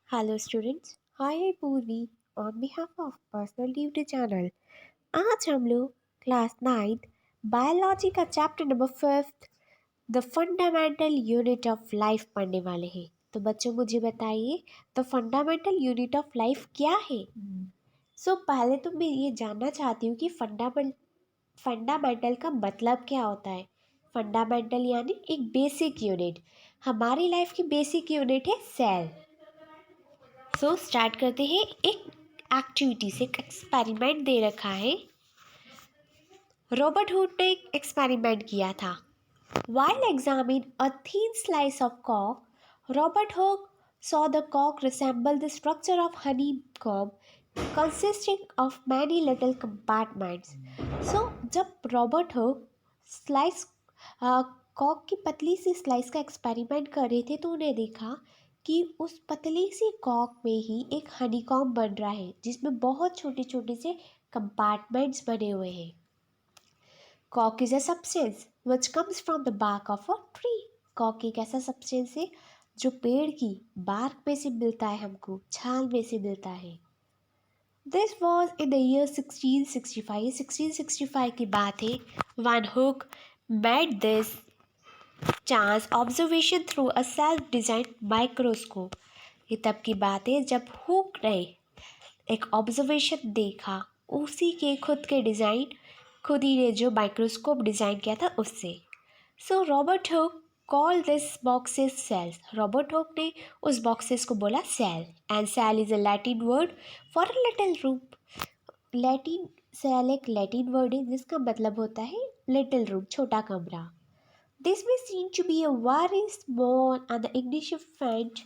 Hello students, hi Purvi on behalf of personal duty channel. आज हम लोग क्लास 9 बायोलॉजी का chapter number 5 the fundamental unit of life पढ़ने वाले हैं। तो बच्चों मुझे बताइए the fundamental unit of life क्या है। पहले तो मैं ये जानना चाहती हूँ कि फंडामेंटल का मतलब क्या होता है। फंडामेंटल यानी एक बेसिक यूनिट। हमारी लाइफ की बेसिक यूनिट है सेल। स्टार्ट करते हैं एक एक्टिविटी से। एक एक्सपेरिमेंट दे रखा है। रॉबर्ट हुड ने एक एक्सपेरिमेंट किया था। While examining a thin slice of cork, Robert Hooke saw the cork resemble the structure of honeycomb consisting of many little compartments. जब रॉबर्ट हुक स्लाइस कॉक की पतली सी स्लाइस का एक्सपेरिमेंट कर रहे थे तो उन्हें देखा कि उस पतली सी कॉक में ही एक हनीकॉम्ब बन रहा है जिसमें बहुत छोटे छोटे से कंपार्टमेंट्स बने हुए हैं। कॉक is a substance which comes from the bark of a tree. कॉक एक ऐसा सब्सटेंस है जो पेड़ की बार्क में से मिलता है, हमको छाल में से मिलता है। This was in the year 1665। 1665 की बात है। One hook made this chance observation through a self design microscope. ये तब की बात है जब हुक ने एक ऑब्जर्वेशन देखा उसी के खुद के डिज़ाइन, खुद ही ने जो माइक्रोस्कोप डिज़ाइन किया था उससे। Robert Hooke call this boxes cells. Robert Hooke ने उस बॉक्सेस को बोला cell. And cell is a Latin word for a little room. Latin cell एक लैटिन वर्ड है जिसका मतलब होता है लिटिल रूम, छोटा कमरा। This may seem to be a very small and insignificant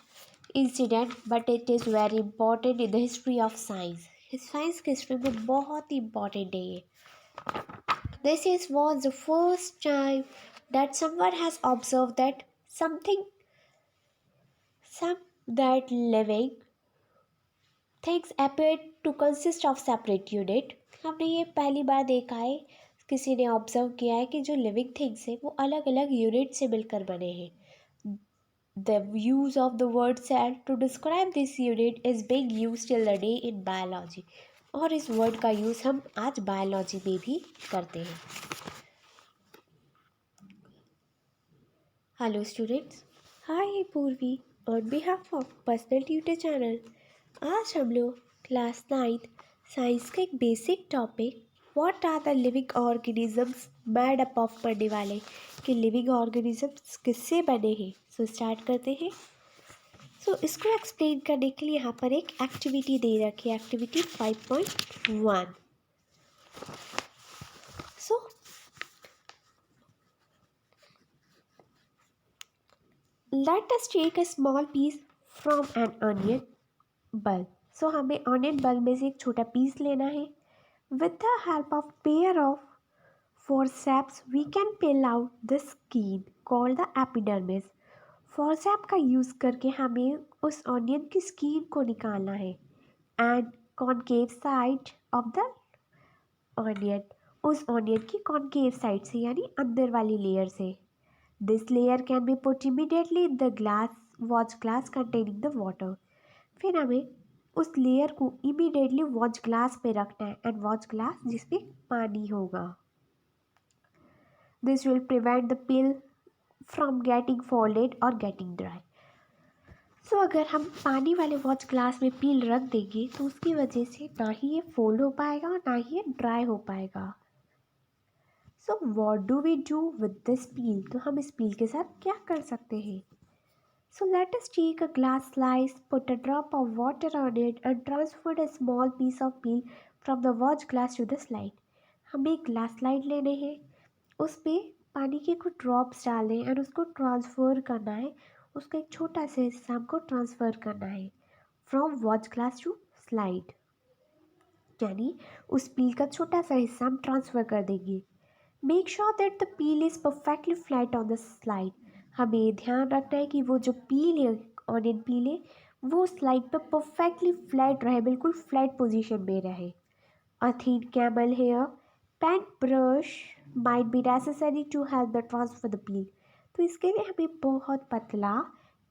incident, but it is very important in the history of science. Science की history में बहुत ही इम्पॉर्टेंट है ये। This is was the first time that someone has observed that some that living things appear to consist of separate unit. हमने ये पहली बार देखा है, किसी ने ऑब्जर्व किया है कि जो लिविंग थिंग्स है वो अलग अलग यूनिट से मिलकर बने हैं। The use of the word cell to describe this unit is being used till the day in biology. और इस वर्ड का यूज़ हम आज बायोलॉजी में भी करते हैं। Hello students, hi Purvi on behalf of personal tutor channel. आज हम लोग क्लास 9 साइंस का एक basic topic what are the living organisms made up of पढ़ने वाले कि लिविंग ऑर्गेनिजम्स किससे बने हैं। स्टार्ट करते हैं। इसको एक्सप्लेन करने के लिए यहाँ पर एक एक्टिविटी दे रखी है, activity 5.1। So let us take a small piece from an onion bulb. हमें ऑनियन बल्ब में से एक छोटा पीस लेना है। With the help of pair of forceps we can peel out the skin called the epidermis। forceps का use करके हमें उस ऑनियन की स्किन को निकालना है। And concave side of the onion, उस ऑनियन की कॉनकेव साइड से यानी अंदर वाली लेयर से। This layer can be put immediately in the glass watch glass containing the water. फिर हमें उस लेयर को इमीडिएटली वॉच ग्लास पे रखना है, एंड वॉच ग्लास जिसमें पानी होगा। This will prevent the pill from getting folded और गेटिंग ड्राई। अगर हम पानी वाले वॉच ग्लास में पील रख देंगे तो उसकी वजह से ना ही ये फोल्ड हो पाएगा और ना ही ये ड्राई हो पाएगा। What do we do with this peel. तो हम इस पील के साथ क्या कर सकते हैं। Let us take a glass slice, put a drop of water on it and transfer a small piece of peel from the watch glass to the slide. हमें एक ग्लास स्लाइड लेने हैं, उसमें पानी के कुछ ड्रॉप्स डालने एंड उसको ट्रांसफ़र करना है। उसका एक छोटा सा हिस्सा हमको ट्रांसफ़र करना है from watch glass to slide, यानी उस पील का छोटा सा हिस्सा हम ट्रांसफ़र कर देंगे। Make sure that the peel is perfectly flat on the slide. हमें ध्यान रखना है कि वो जो पील है, ऑनियन पील है, वो स्लाइड पर परफेक्टली फ्लैट रहे, बिल्कुल फ्लैट पोजीशन में रहे। A thin camel hair paint brush might be necessary to help the transfer the peel. तो इसके लिए हमें बहुत पतला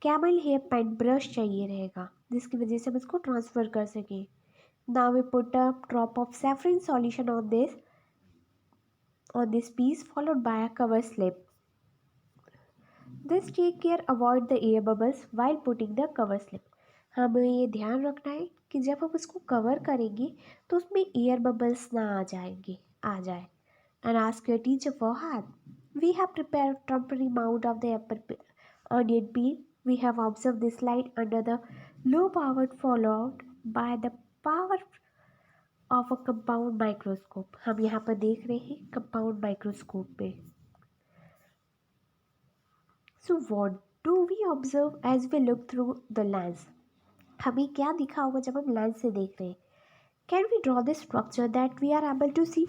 कैमल हेयर पेंट ब्रश चाहिए रहेगा जिसकी वजह से हम इसको ट्रांसफ़र कर सकें. Now we put a drop of saffron solution on this piece followed by a cover slip. This take care avoid the air bubbles while putting the cover slip. हमें ये ध्यान रखना है कि जब हम इसको कवर करेंगे तो उसमें एयर बबल्स ना आ जाए. And ask your teacher for help. We have prepared a temporary mount of the upper onion peel. We have observed this light under the low powered followed by the power of a compound microscope. हम यहाँ पर देख रहे हैं compound microscope पे. So what do we observe as we look through the lens? हमें क्या दिखा होगा जब हम लेंस से देख रहे हैं? Can we draw the structure that we are able to see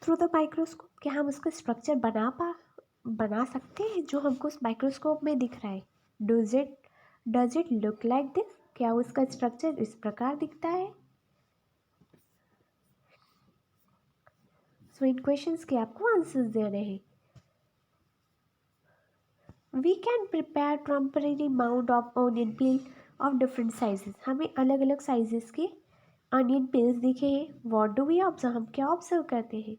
through the microscope? क्या हम उसका स्ट्रक्चर बना सकते हैं जो हमको उस माइक्रोस्कोप में दिख रहा है? Does it look like this? क्या उसका स्ट्रक्चर इस प्रकार दिखता है? So इन क्वेश्चंस के आपको आंसर्स देने हैं. We can prepare temporary mount of onion peel of different sizes. हमें अलग अलग साइजेस के अनियन पिल्स दिखे हैं. What do we observe? हम क्या ऑब्जर्व करते हैं?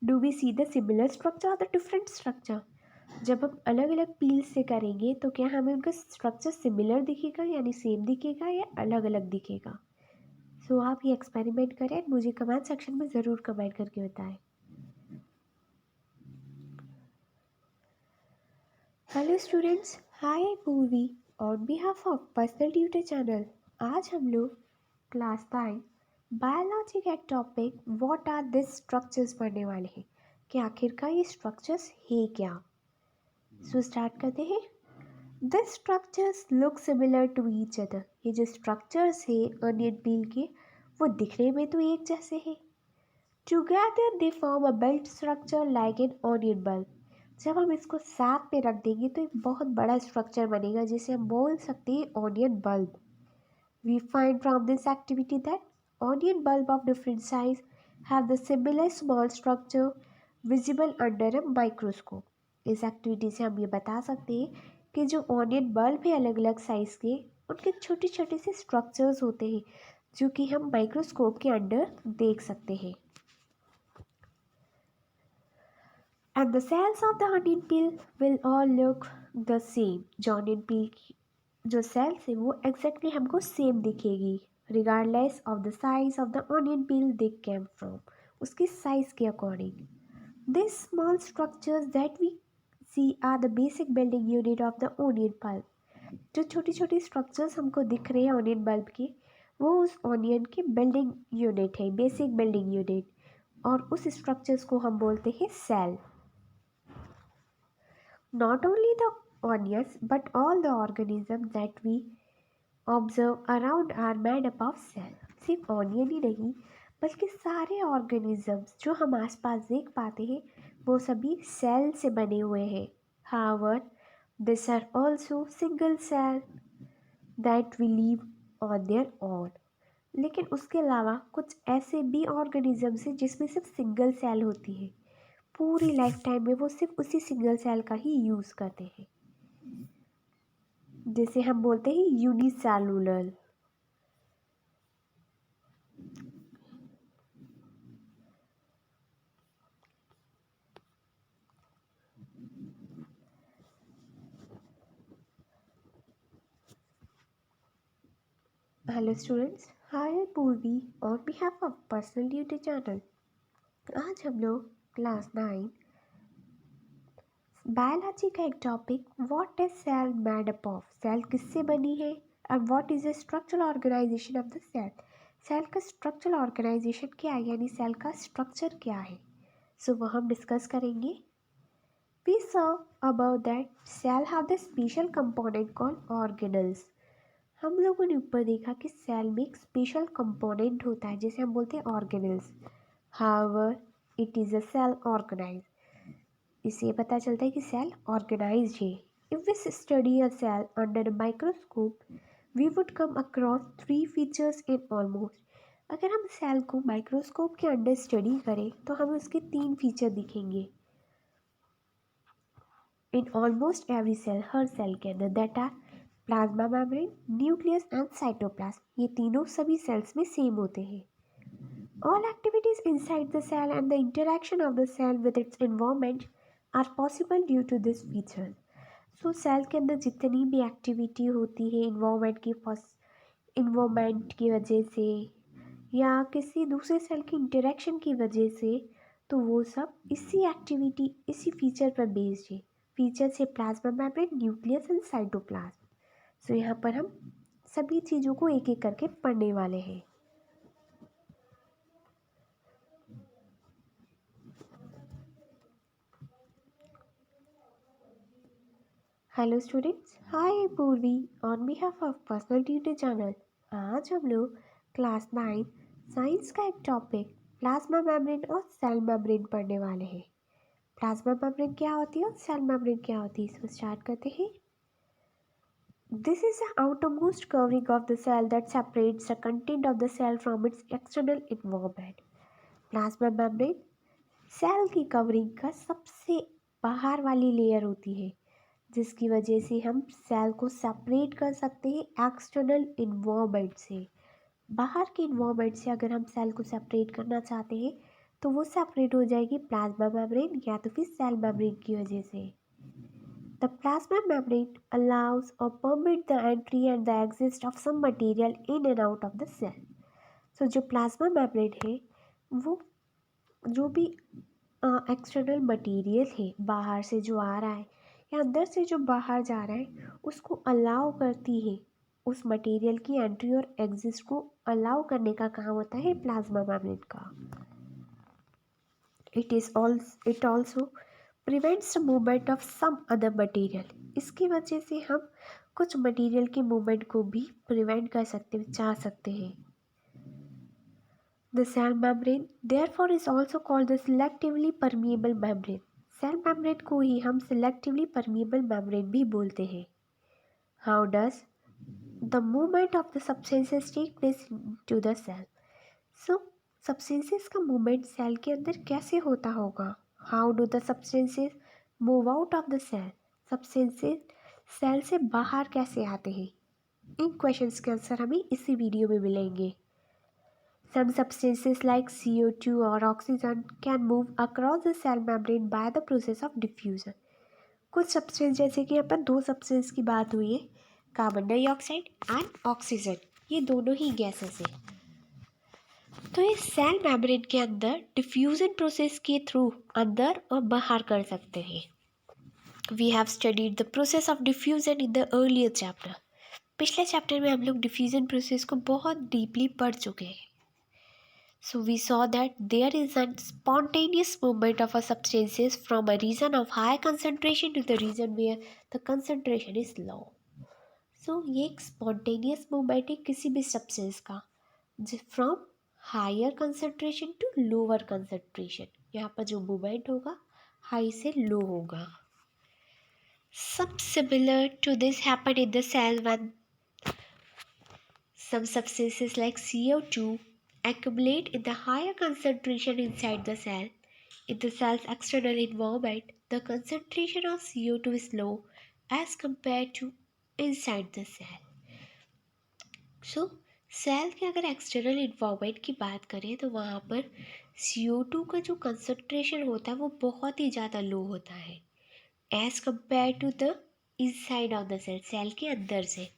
Do we see the similar structure or the different structure? जब हम अलग अलग पील्स से करेंगे तो क्या हमें उनका स्ट्रक्चर सिमिलर दिखेगा यानी सेम दिखेगा या अलग अलग दिखेगा? सो आप ये एक्सपेरिमेंट करें, मुझे कमेंट सेक्शन में ज़रूर कमेंट करके बताएं. Hello students, hi Purvi on behalf of personal tutor channel. आज हम लोग क्लास 9 बायोलॉजी का एक topic what are this structures पढ़ने वाले हैं कि आखिरकार ये स्ट्रक्चर्स है क्या. सो स्टार्ट करते हैं. This structures look similar to each other. ये जो स्ट्रक्चर्स है अनियन पील के वो दिखने में तो एक जैसे हैं. Together they form a belt structure like an onion bulb. जब हम इसको साथ में रख देंगे तो एक बहुत बड़ा स्ट्रक्चर बनेगा जिसे हम बोल सकते हैं onion bulb. We find from this activity that onion bulb of different size have the similar small structure visible under a microscope. इस एक्टिविटी से हम ये बता सकते हैं कि जो ऑनियन बल्ब है अलग अलग साइज़ के उनके छोटे छोटे से स्ट्रक्चर्स होते हैं जो कि हम माइक्रोस्कोप के अंडर देख सकते हैं. And the cells of the onion peel will all look the same. जो onion peel की जो cells है वो exactly हमको same दिखेगी regardless of the size of the onion peel they came from. उसकी size के according. These small structures that we see are the basic building unit of the onion pulp. जो छोटी छोटी structures हमको दिख रहे हैं onion bulb की वो उस onion की building unit है, basic building unit. और उस structures को हम बोलते हैं cell. Not only the onions but all the organisms that we observe around are made up of cell. सिर्फ ऑनियन ही नहीं बल्कि सारे ऑर्गेनिजम्स जो हम आसपास देख पाते हैं वो सभी सेल से बने हुए हैं. However, these are also single cell that we live on their own. लेकिन उसके अलावा कुछ ऐसे भी ऑर्गेनिजम्स हैं जिसमें सिर्फ सिंगल सेल होती है. पूरी लाइफ टाइम में वो सिर्फ उसी सिंगल सेल का ही यूज़ करते हैं जिसे हम बोलते हैं unicellular. Hello students, hi Purvi on behalf of personal tutor channel. आज हम लोग क्लास 9 बायोलॉजी का एक topic what is cell made up of. Cell किससे बनी है और what is the structural organisation of the cell. Cell का स्ट्रक्चरल ऑर्गेनाइजेशन क्या है यानी सेल का स्ट्रक्चर क्या है. सो वो हम डिस्कस करेंगे. We saw about that cell have the special component called organelles. हम लोगों ने ऊपर देखा कि सेल में एक स्पेशल कंपोनेंट होता है जिसे हम बोलते हैं organelles. However it is a cell organise. इससे पता चलता है कि सेल ऑर्गेनाइज है. If we study a cell under a microscope we would come across 3 features in almost. अगर हम सेल को माइक्रोस्कोप के अंडर स्टडी करें तो हमें उसके 3 फीचर दिखेंगे इन ऑलमोस्ट एवरी सेल, हर सेल के अंदर. That are plasma membrane, nucleus and cytoplasm, ये तीनों सभी सेल्स में सेम होते हैं। All activities inside the cell and the interaction of the cell with its environment are possible due to this feature. So cell के अंदर जितनी भी एक्टिविटी होती है इन्वॉर्मेंट की वजह से या किसी दूसरे सेल की इंटरेक्शन की वजह से, तो वो सब इसी एक्टिविटी इसी फीचर पर बेस्ड है। फीचर्स है plasma membrane, nucleus and cytoplasm. So यहाँ पर हम सभी चीज़ों को एक एक करके पढ़ने वाले हैं। Hello students, hi Purvi on behalf of personal tutor channel. आज हम लोग क्लास 9 साइंस का एक टॉपिक प्लाज्मा मेम्ब्रेन और सेल मेम्ब्रेन पढ़ने वाले हैं। प्लाज्मा मेम्ब्रेन क्या होती है और सेल मेम्ब्रेन क्या होती है, इसको स्टार्ट करते हैं। This is the outermost covering of the cell that separates the content of the cell from its external environment. Plasma membrane cell की कवरिंग का सबसे बाहर वाली लेयर होती है, जिसकी वजह से हम सेल को सेपरेट कर सकते हैं एक्सटर्नल इन्वायरमेंट से। बाहर के इन्वायरमेंट से अगर हम सेल को सेपरेट करना चाहते हैं तो वो सेपरेट हो जाएगी प्लाज्मा मेम्ब्रेन या तो फिर सेल मेम्ब्रेन की वजह से। द प्लाज्मा मेम्ब्रेन अलाउज और permit the entry and the exit of some material in and out of the cell. So जो प्लाज्मा मेम्ब्रेन है वो जो भी एक्सटर्नल मटेरियल है बाहर से जो आ रहा है या अंदर से जो बाहर जा रहा है उसको अलाउ करती है। उस मटेरियल की एंट्री और एग्जिस्ट को अलाउ करने का काम होता है प्लाज्मा मेम्ब्रेन का। It also prevents the movement of some other material. इसकी वजह से हम कुछ मटेरियल के मूवमेंट को भी प्रिवेंट कर सकते बचा सकते हैं। The cell membrane therefore is also called the selectively permeable membrane. Cell membrane को ही हम selectively permeable membrane भी बोलते हैं। How does the movement of the substances take place into the cell? So substances का movement सेल के अंदर कैसे होता होगा? How do the substances move out of the cell? substances cell से बाहर कैसे आते हैं? इन क्वेश्चंस के आंसर हमें इसी वीडियो में मिलेंगे। Some substances like CO2 or oxygen can move across the cell membrane by the process of diffusion. कुछ सब्सटेंस जैसे कि यहाँ पर दो सब्सटेंस की बात हुई है, कार्बन डाइऑक्साइड एंड ऑक्सीजन, ये दोनों ही गैसेस हैं। तो ये सेल मेम्ब्रेन के अंदर डिफ्यूजन प्रोसेस के थ्रू अंदर और बाहर कर सकते हैं। We have studied the process of diffusion in the earlier chapter. पिछले चैप्टर में हम लोग डिफ्यूजन प्रोसेस को बहुत डीपली पढ़ चुके हैं। So we saw that there is a spontaneous movement of a substances from a region of high concentration to the region where the concentration is low. So ये एक spontaneous movement है किसी भी substance का from higher concentration to lower concentration। यहाँ पर जो movement होगा high से low होगा। Some similar to this happen in the cell when some substances like CO2 accumulate in the higher concentration inside the cell. In the cell's external environment, the concentration of CO2 is low as compared to inside the cell. So, cell के अगर external environment की बात करें तो वहाँ पर CO2 का जो कंसनट्रेशन होता है वो बहुत ही ज़्यादा लो होता है as compare to the inside of the cell, cell के अंदर से।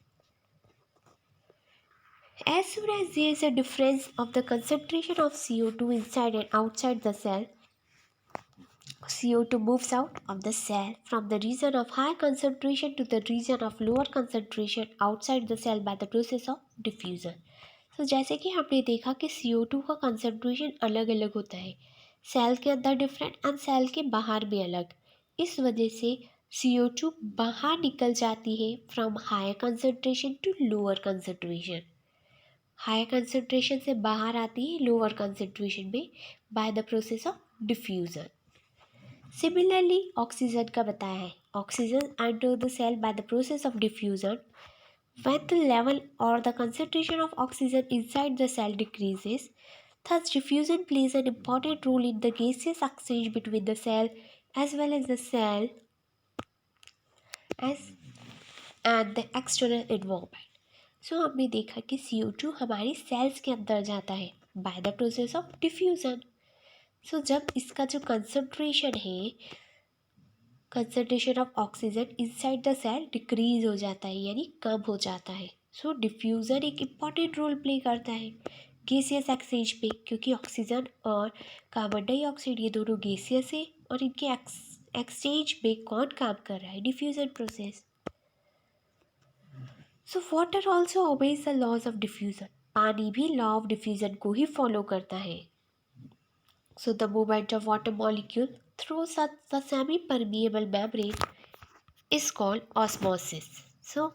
As soon as there is a difference of the concentration of CO2 inside and outside the cell, CO2 moves out of the cell from the region of high concentration to the region of lower concentration outside the cell by the process of diffusion. So जैसे कि हमने देखा कि CO2 का concentration अलग अलग होता है, सेल के अंदर डिफरेंट एंड सेल के बाहर भी अलग। इस वजह से CO2 बाहर निकल जाती है from higher concentration to lower concentration. Higher concentration से बाहर आती है लोअर कंसनट्रेशन में by the process of diffusion. Similarly oxygen का बताया है, oxygen enter the cell by the process of diffusion. When the level और the concentration of oxygen inside the cell decreases, thus diffusion plays an important role in the gaseous exchange between the cell as well as the cell as and the external environment. So हमने देखा कि CO2 हमारी sales के अंदर जाता है by the process of diffusion. So जब इसका जो concentration of oxygen inside the cell decrease हो जाता है, यानी कम हो जाता है। सो डिफ्यूज़न एक इम्पॉर्टेंट रोल प्ले करता है गैसियस एक्सचेंज पे, क्योंकि ऑक्सीजन और कार्बन डाइऑक्साइड ये दोनों गैसियस है और इनके एक्सचेंज में कौन काम कर रहा है, diffusion process. So water also obeys the laws of diffusion, पानी भी लॉ ऑफ डिफ्यूज़न को ही फॉलो करता है। So the movement of water molecule through such the semi-permeable membrane is called osmosis. So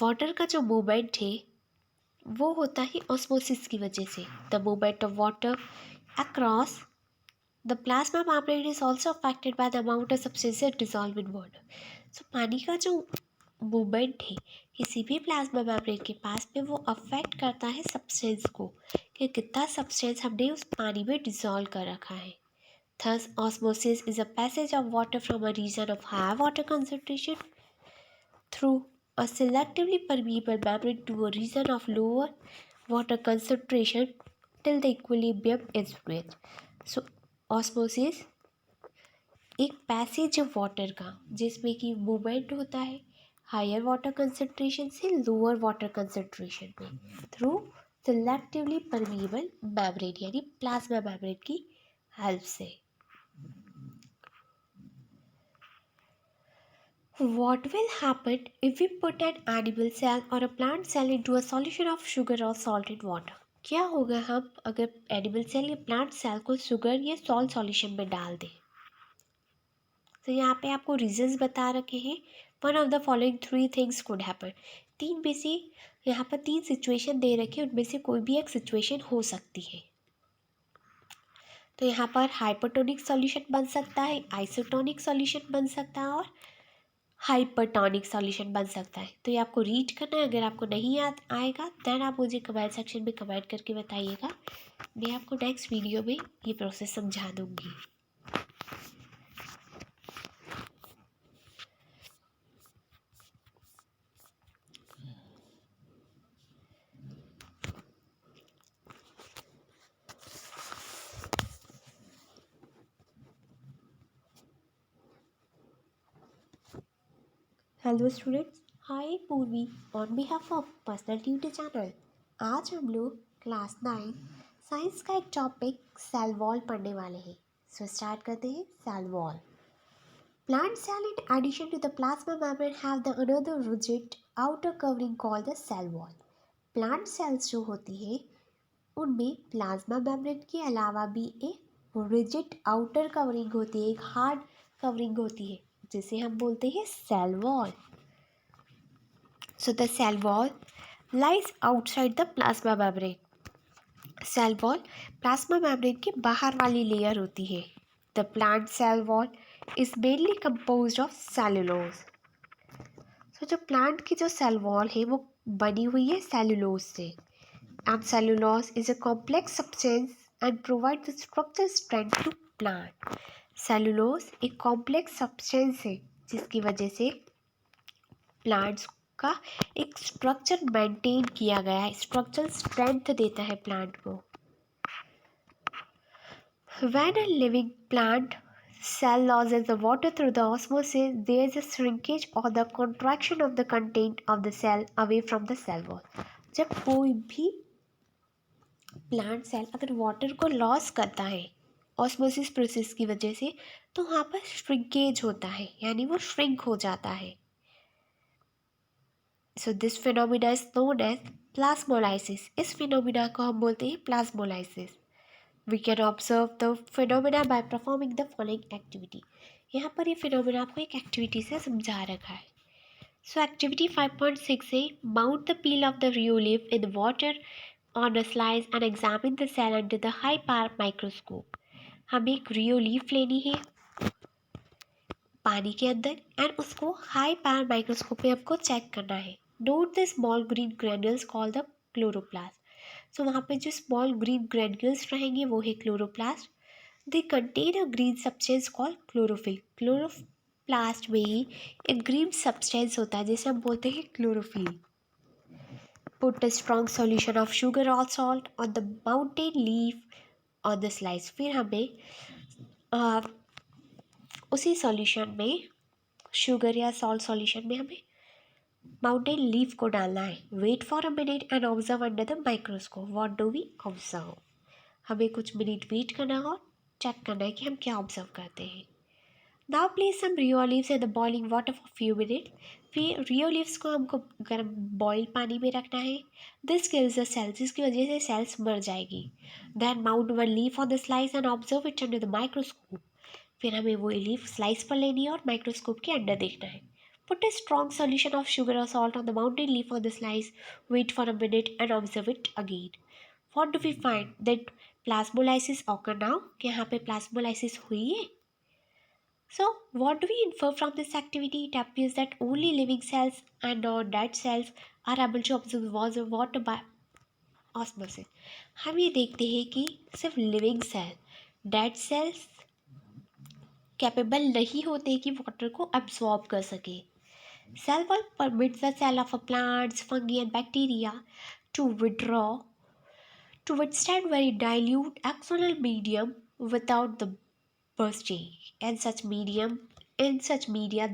water का जो मूवमेंट है वो होता है ऑस्मोसिस की वजह से। The movement of water across the plasma membrane is also affected by the amount of substances dissolve in water. So पानी का जो मूवमेंट है किसी भी प्लाज्मा मेम्ब्रेन के पास में वो अफेक्ट करता है सब्सटेंस को, कि कितना सब्सटेंस हमने उस पानी में डिसॉल्व कर रखा है। Thus, osmosis is a passage of water from a region of high water concentration through a selectively permeable membrane to a region of lower water concentration till the equilibrium is reached. So, osmosis एक passage है water का जिसमें कि movement होता है higher water concentration से lower water concentration में through selectively permeable membrane यानी प्लाज्मा मेम्ब्रेन की हेल्प से। What will happen if we put an animal cell or a plant cell into a solution of sugar or salt in water? क्या होगा हम अगर animal cell या plant cell को sugar या सॉल्ट सॉल्यूशन में डाल दें? तो यहाँ पे आपको रीजंस बता रखे हैं। One of the following 3 things could happen. तीन में से यहाँ पर 3 सिचुएशन दे रखे, उनमें से कोई भी एक सिचुएशन हो सकती है। तो यहाँ पर हाइपोटोनिक सॉल्यूशन बन सकता है, आइसोटोनिक सॉल्यूशन बन सकता है और हाइपरटोनिक सॉल्यूशन बन सकता है। तो ये आपको रीड करना है। अगर आपको नहीं याद आएगा देन आप मुझे कमेंट सेक्शन में कमेंट करके बताइएगा, मैं आपको नेक्स्ट वीडियो में ये प्रोसेस समझा दूँगी। Hello students, hi Purvi on behalf of personal tutor channel. आज हम लोग क्लास 9 साइंस का एक टॉपिक सेल वॉल पढ़ने वाले हैं। सो स्टार्ट करते हैं। Cell wall. Plant cell in addition to the plasma membrane have the another rigid outer covering called the cell wall. Plant cells जो होती है उनमें प्लाज्मा मेम्ब्रेन के अलावा भी एक रिजिड आउटर कवरिंग होती है, एक हार्ड कवरिंग होती है जिसे हम बोलते हैं cell wall. So the cell wall lies outside the plasma membrane. Cell wall plasma membrane के बाहर वाली लेयर होती है। The plant cell wall is mainly composed of cellulose. So जो प्लांट की जो सेल वॉल है वो बनी हुई है सेलुलोज से। And cellulose is a complex substance and provide the structural strength to plant. Cellulose एक कॉम्प्लेक्स सब्सटेंस है जिसकी वजह से प्लांट्स का एक स्ट्रक्चर मेंटेन किया गया है, स्ट्रक्चरल स्ट्रेंथ देता है प्लांट को। When a living plant cell loses the water through the osmosis, there is a shrinkage or the contraction of the content of the cell away from the cell wall. जब कोई भी plant cell अगर water को loss करता है osmosis process की वजह से, तो वहाँ पर श्रिंकेज होता है, यानी वो श्रिंक हो जाता है। So this phenomena is known as plasmolysis. इस फिनोमिना को हम बोलते हैं plasmolysis. We can observe the phenomena by performing the following activity. यहाँ पर ये फिनोमिना आपको एक एक्टिविटी से समझा रखा है। सो एक्टिविटी 5.6 है mount the peel of the rhoeo leaf in water on a slice and examine the cell under the high power microscope. हमें एक रियो लीफ लेनी है पानी के अंदर एंड उसको हाई पावर माइक्रोस्कोप में आपको चेक करना है। Note the small green granules called the chloroplast. So वहाँ पे जो स्मॉल ग्रीन ग्रैन्यूल्स रहेंगे वो है chloroplast. They contain a green substance called chlorophyll. प्लास्ट में ही एक ग्रीन सब्सटेंस होता है जिसे हम बोलते हैं chlorophyll. Put a strong solution of sugar और salt on the mountain leaf on the slice. फिर हमें उसी सॉल्यूशन में, शुगर या सॉल्ट सॉल्यूशन में हमें माउंटेन लीफ को डालना है। Wait for a minute and observe under the microscope. What do we observe? हमें कुछ मिनट वेट करना है और चेक करना है कि हम क्या ऑब्जर्व करते हैं। Now place some rhoeo leaves in the boiling water for few minute. फिर रियो लीव्स को हमको गर्म बॉयल पानी में रखना है। दिस किल्स द सेल्स, जिसकी वजह से सेल्स मर जाएगी। Then mount one leaf on the slice and observe it under the microscope. फिर हमें वो लीफ स्लाइस पर लेनी है और माइक्रोस्कोप के अंदर देखना है। Put a strong solution of sugar or salt on the mountain leaf on the slice, wait for a minute and observe it again. What do we find? That plasmolysis occur now? कि यहाँ पे plasmolysis हुई है? So, what do we infer from this activity? It appears that only living cells and non-dead cells are able to absorb water by osmosis. हम ये देखते हैं कि सिर्फ living cell, dead cells capable नहीं होते कि वाटर को absorb कर सके। Cell wall permits the cell of a plants, fungi, and bacteria to withstand very dilute external medium without the bursting. In such media,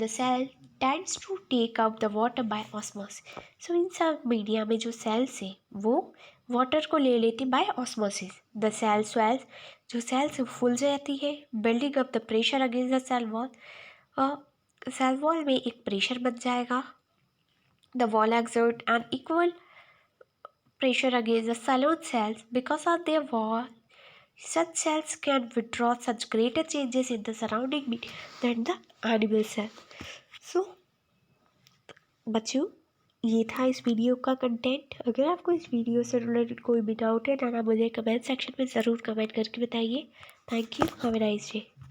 the cell tends to take up the water by osmosis. So in सब media में जो cells है वो water को ले लेती by osmosis. The cell swells, जो cells फूल जाती है, building up the pressure against the cell wall. Cell wall में एक प्रेशर बन जाएगा। The wall exert an equal pressure against the cellulose cells. Because of their wall, such cells can withdraw such greater changes in the surrounding media than the animal cell. So, बच्चों, ये था इस video का content. अगर आपको इस video से related कोई भी डाउट है तो आप मुझे कमेंट सेक्शन में ज़रूर कमेंट करके बताइए। Thank you, have a nice day.